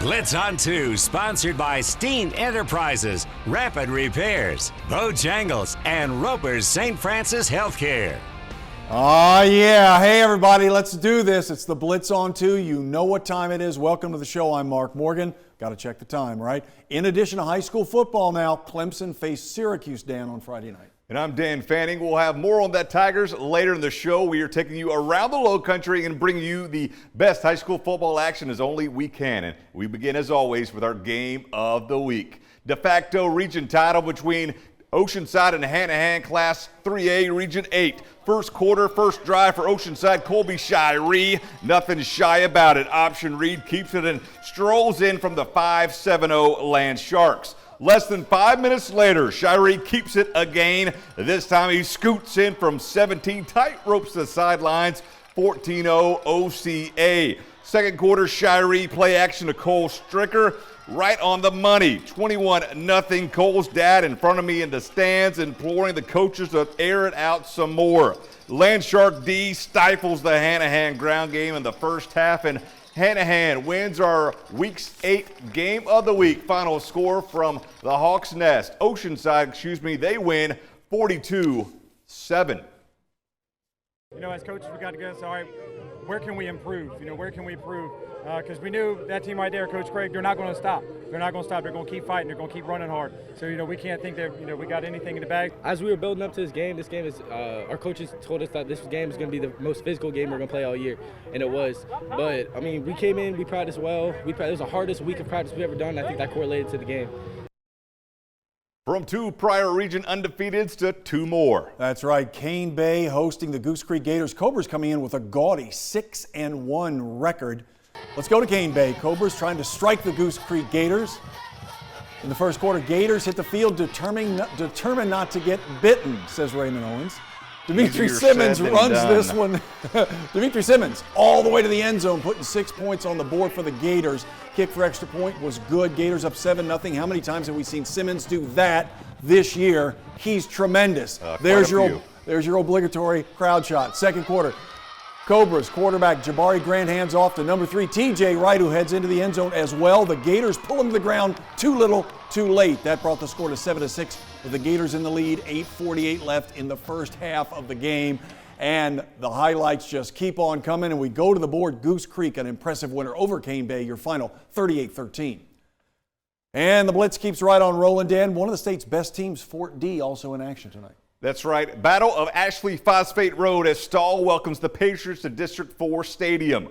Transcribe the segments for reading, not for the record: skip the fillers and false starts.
Blitz on 2, sponsored by Steen Enterprises, Rapid Repairs, Bojangles, and Roper's St. Francis Healthcare. Oh, yeah. Hey, everybody, let's do this. It's the Blitz on 2. You know what time it is. Welcome to the show. I'm Mark Morgan. Got to check the time, right? In addition to high school football now, Clemson faced Syracuse, Dan, on Friday night. And I'm Dan Fanning. We'll have more on that Tigers later in the show. We are taking you around the Low Country and bringing you the best high school football action as only we can. And we begin, as always, with our game of the week. De facto region title between Oceanside and Hanahan, Class 3A, Region 8. First quarter, first drive for Oceanside, Colby Shiree. Nothing shy about it. Option read keeps it and strolls in from the 5-7-0 Land Sharks. Less than 5 minutes later, Shiree keeps it again. This time he scoots in from 17, tight ropes the sidelines, 14-0 OCA. Second quarter, Shiree play action to Cole Stricker, right on the money, 21-0. Cole's dad in front of me in the stands, imploring the coaches to air it out some more. Landshark D stifles the Hanahan ground game in the first half, and Hanahan wins our Week 8 game of the week. Final score from the Hawks' Nest. Oceanside, they win 42-7. You know, as coaches, we got to get us, all right, where can we improve? Where can we improve? Because we knew that team right there, Coach Craig, they're not going to stop. They're not going to stop. They're going to keep fighting. They're going to keep running hard. So, we can't think that, we got anything in the bag. As we were building up to this game is, our coaches told us that this game is going to be the most physical game we're going to play all year, and it was. But, we came in, we practiced well. It was the hardest week of practice we've ever done, and I think that correlated to the game. From 2 prior region undefeateds to 2 more. That's right. Cane Bay hosting the Goose Creek Gators. Cobras coming in with a gaudy 6-1 record. Let's go to Cane Bay. Cobras trying to strike the Goose Creek Gators. In the first quarter, Gators hit the field determined not to get bitten, says Raymond Owens. Dimitri Simmons runs this one. Dimitri Simmons all the way to the end zone, putting 6 points on the board for the Gators. Kick for extra point was good. Gators up 7-0. How many times have we seen Simmons do that this year? He's tremendous. There's your obligatory crowd shot. Second quarter. Cobras quarterback Jabari Grant hands off to number 3 TJ Wright, who heads into the end zone as well. The Gators pull him to the ground too little, too late. That brought the score to 7-6 with the Gators in the lead. 8:48 left in the first half of the game. And the highlights just keep on coming. And we go to the board. Goose Creek, an impressive winner over Cane Bay, your final 38-13. And the Blitz keeps right on rolling, Dan. One of the state's best teams, Fort D, also in action tonight. That's right. Battle of Ashley Phosphate Road as Stahl welcomes the Patriots to District 4 Stadium.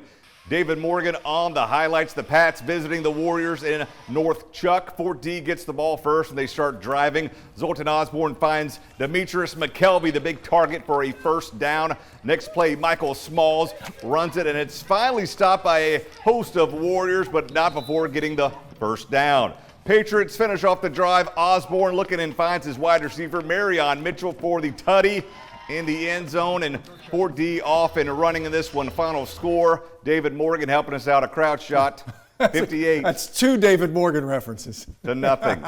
David Morgan on the highlights. The Pats visiting the Warriors in North Chuck. Fort D gets the ball first and they start driving. Zoltan Osborne finds Demetrius McKelvey, the big target, for a first down. Next play, Michael Smalls runs it, and it's finally stopped by a host of Warriors, but not before getting the first down. Patriots finish off the drive. Osborne looking and finds his wide receiver, Marion Mitchell, for the tutty in the end zone, and Fort D off and running in this one. Final score, David Morgan helping us out, a crowd shot, 58. That's 2 David Morgan references. To nothing.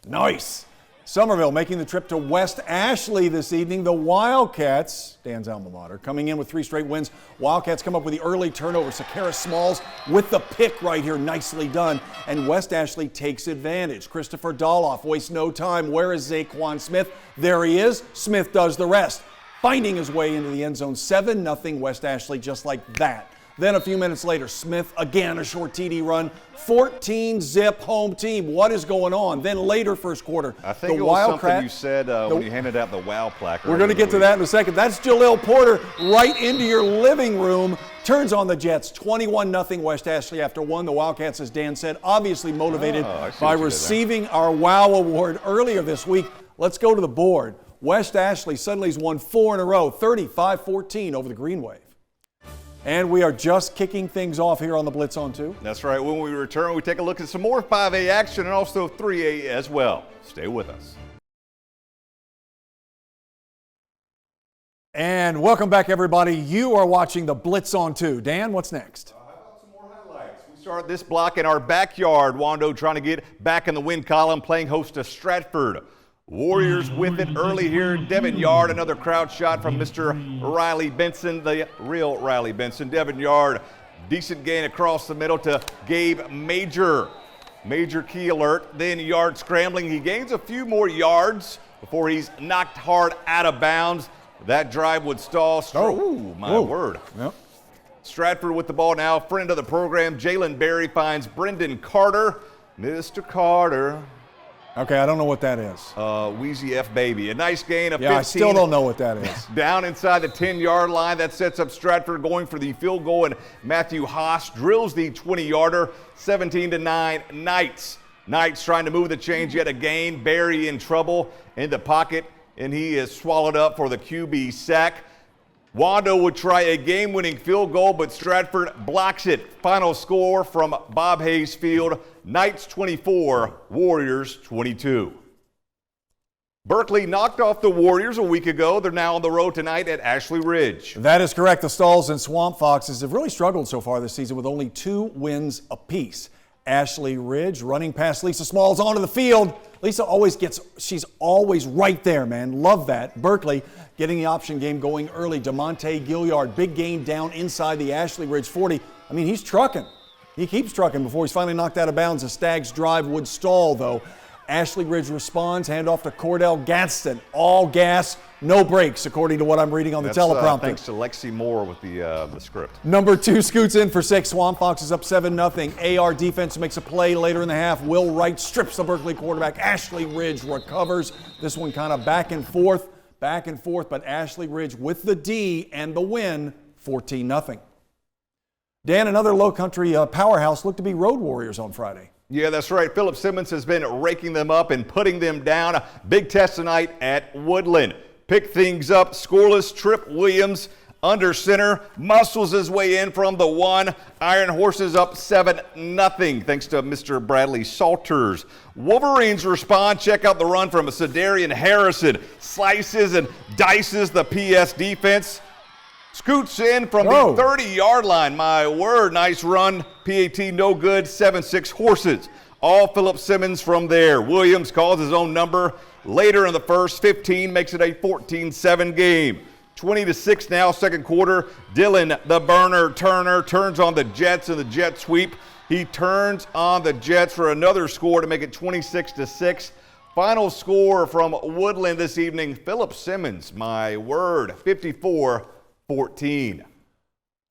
Nice. Somerville making the trip to West Ashley this evening. The Wildcats, Dan's alma mater, coming in with 3 straight wins. Wildcats come up with the early turnover. Sakara Smalls with the pick right here. Nicely done. And West Ashley takes advantage. Christopher Doloff wastes no time. Where is Zaquan Smith? There he is. Smith does the rest, finding his way into the end zone. 7-0 West Ashley, just like that. Then a few minutes later, Smith again, a short TD run, 14-zip home team. What is going on? Then later, first quarter, I think it was something you said when you handed out the WOW placard. We're going to get to that in a second. That's Jalil Porter right into your living room. Turns on the Jets, 21-0 West Ashley after 1. The Wildcats, as Dan said, obviously motivated by receiving our WOW award earlier this week. Let's go to the board. West Ashley suddenly's won 4 in a row, 35-14 over the Green Wave. And we are just kicking things off here on the Blitz on 2. That's right. When we return, we take a look at some more 5A action and also 3A as well. Stay with us. And welcome back, everybody. You are watching the Blitz on 2. Dan, what's next? How about some more highlights? We start this block in our backyard. Wando trying to get back in the win column, playing host to Stratford. Warriors with it early here. Devin Yard, another crowd shot from Mr. Riley Benson, the real Riley Benson. Devin Yard Decent gain across the middle to Gabe Major. Major key alert, then yard scrambling. He gains a few more yards before he's knocked hard out of bounds. That drive would stall. Oh, my word. Yep. Stratford with the ball now. Friend of the program, Jalen Berry finds Brendan Carter. Mr. Carter. Okay, I don't know what that is. Wheezy F baby. A nice gain of 15. Yeah, I still don't know what that is. Down inside the 10-yard line. That sets up Stratford going for the field goal, and Matthew Haas drills the 20-yarder. 17-9 Knights. Knights trying to move the chains, yet again. Berry in trouble in the pocket, and he is swallowed up for the QB sack. Wando would try a game-winning field goal, but Stratford blocks it. Final score from Bob Hayes Field, Knights 24, Warriors 22. Berkeley knocked off the Warriors a week ago. They're now on the road tonight at Ashley Ridge. That is correct. The Stalls and Swamp Foxes have really struggled so far this season with only 2 wins apiece. Ashley Ridge running past Lisa Smalls onto the field. Lisa she's always right there, man. Love that. Berkeley getting the option game going early. DeMonte Gilliard, big gain down inside the Ashley Ridge 40. I mean, he's trucking. He keeps trucking before he's finally knocked out of bounds. The Stags drive would stall, though. Ashley Ridge responds, handoff to Cordell Gadsden. All gas, no brakes, according to what I'm reading on the teleprompter. Thanks to Lexi Moore with the script. Number 2 scoots in for 6. Swamp Foxes up 7-0. AR defense makes a play later in the half. Will Wright strips the Berkeley quarterback. Ashley Ridge recovers. This one kind of back and forth, but Ashley Ridge with the D and the win, 14-0. Dan, another low country powerhouse looked to be Road Warriors on Friday. Yeah, that's right. Philip Simmons has been raking them up and putting them down. A big test tonight at Woodland. Pick things up. Scoreless. Trip Williams under center. Muscles his way in from the 1. Iron Horses up 7-0 thanks to Mr. Bradley Salters. Wolverines respond. Check out the run from Cedarian Harrison. Slices and dices the PS defense. Scoots in from the 30-yard line. My word, nice run. PAT no good, 7-6 Horses. All Philip Simmons from there. Williams calls his own number later in the first. 15 makes it a 14-7 game. 20-6 now, second quarter. Dylan, the burner, Turner, turns on the Jets in the jet sweep. He turns on the Jets for another score to make it 26-6. Final score from Woodland this evening, Philip Simmons, my word, 54-14.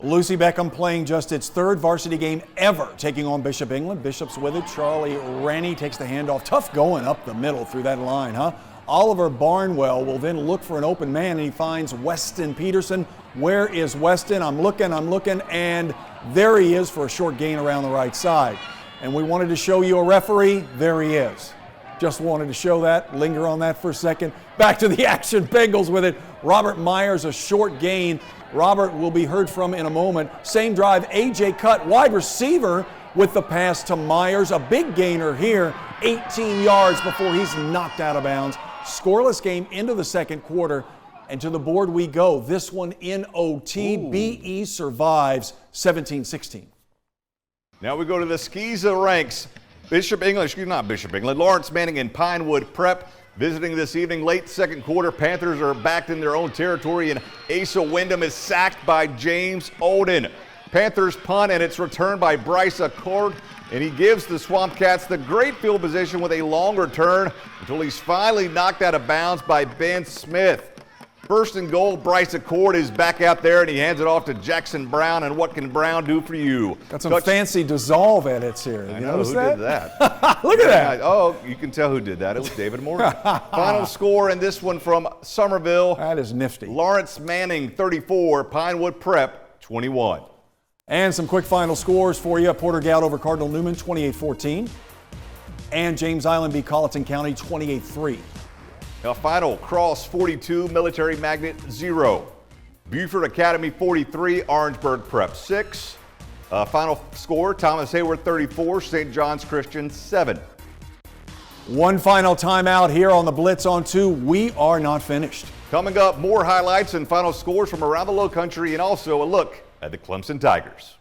Lucy Beckham playing just its 3rd varsity game ever, taking on Bishop England. Bishop's with it. Charlie Rennie takes the handoff. Tough going up the middle through that line, huh? Oliver Barnwell will then look for an open man, and he finds Weston Peterson. Where is Weston? I'm looking, and there he is for a short gain around the right side. And we wanted to show you a referee. There he is. Just wanted to show that. Linger on that for a second. Back to the action. Bengals with it. Robert Myers, a short gain. Robert will be heard from in a moment. Same drive, A.J. Cutt, wide receiver with the pass to Myers. A big gainer here, 18 yards before he's knocked out of bounds. Scoreless game into the second quarter, and to the board we go. This one in OT. BE survives 17-16. Now we go to the Skeeza ranks. Lawrence Manning and Pinewood Prep visiting this evening. Late second quarter, Panthers are back in their own territory, and Asa Wyndham is sacked by James Olden. Panthers punt, and it's returned by Bryce Accord, and he gives the Swamp Cats the great field position with a long return until he's finally knocked out of bounds by Ben Smith. First and goal, Bryce Accord is back out there, and he hands it off to Jackson Brown. And what can Brown do for you? Got some fancy dissolve edits here. I know who did that. Look at that. Oh, you can tell who did that. It was David Morgan. Final score in this one from Somerville. That is nifty. Lawrence Manning, 34. Pinewood Prep, 21. And some quick final scores for you. Porter Gout over Cardinal Newman, 28-14. And James Island beat Colleton County, 28-3. Now final, Cross 42, Military Magnet 0. Buford Academy 43, Orangeburg Prep 6. Final score, Thomas Hayward 34, St. John's Christian 7. One final timeout here on the Blitz on 2. We are not finished. Coming up, more highlights and final scores from around the Low Country, and also a look at the Clemson Tigers.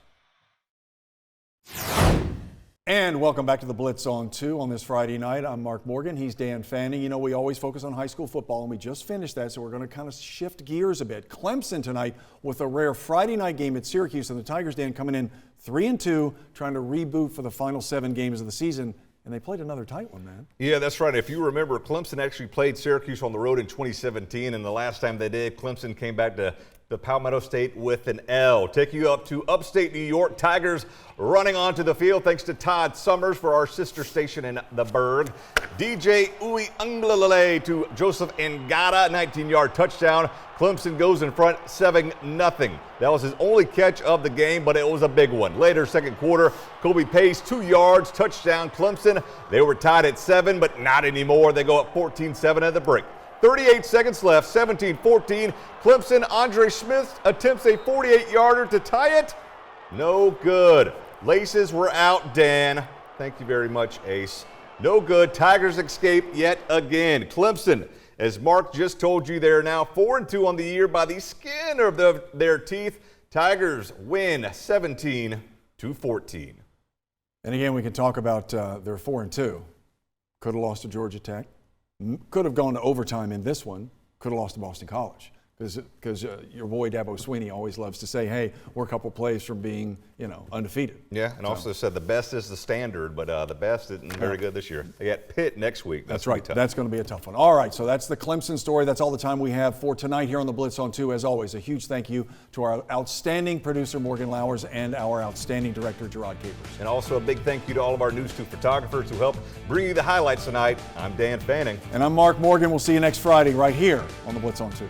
And welcome back to the Blitz on 2 on this Friday night. I'm Mark Morgan. He's Dan Fanning. You know, we always focus on high school football, and we just finished that, so we're going to kind of shift gears a bit. Clemson tonight with a rare Friday night game at Syracuse, and the Tigers, Dan, coming in 3-2, trying to reboot for the final 7 games of the season. And they played another tight one, man. Yeah, that's right. If you remember, Clemson actually played Syracuse on the road in 2017, and the last time they did, Clemson came back to the Palmetto State with an L. Take you up to upstate New York. Tigers running onto the field thanks to Todd Summers for our sister station in the Berg. DJ Uiagalelei to Joseph Ngata, 19-yard touchdown. Clemson goes in front 7-0. That was his only catch of the game, but it was a big one. Later, second quarter, Kobe Pace, 2 yards, touchdown. Clemson, they were tied at 7, but not anymore. They go up 14-7 at the break. 38 seconds left, 17-14. Clemson, Andre Smith attempts a 48-yarder to tie it. No good. Laces were out, Dan. Thank you very much, Ace. No good. Tigers escape yet again. Clemson, as Mark just told you, they're now 4-2 on the year by the skin of their teeth. Tigers win 17-14. And again, we can talk about they're 4-2. Could have lost to Georgia Tech. Could have gone to overtime in this one. Could have lost to Boston College. Because your boy Dabo Sweeney always loves to say, hey, we're a couple plays from being, undefeated. Yeah, and also said the best is the standard, but the best isn't very good this year. They got Pitt next week. That's right. That's going to be a tough one. All right, so that's the Clemson story. That's all the time we have for tonight here on the Blitz on 2. As always, a huge thank you to our outstanding producer, Morgan Lowers, and our outstanding director, Gerard Capers. And also a big thank you to all of our News 2 photographers who helped bring you the highlights tonight. I'm Dan Fanning. And I'm Mark Morgan. We'll see you next Friday right here on the Blitz on 2.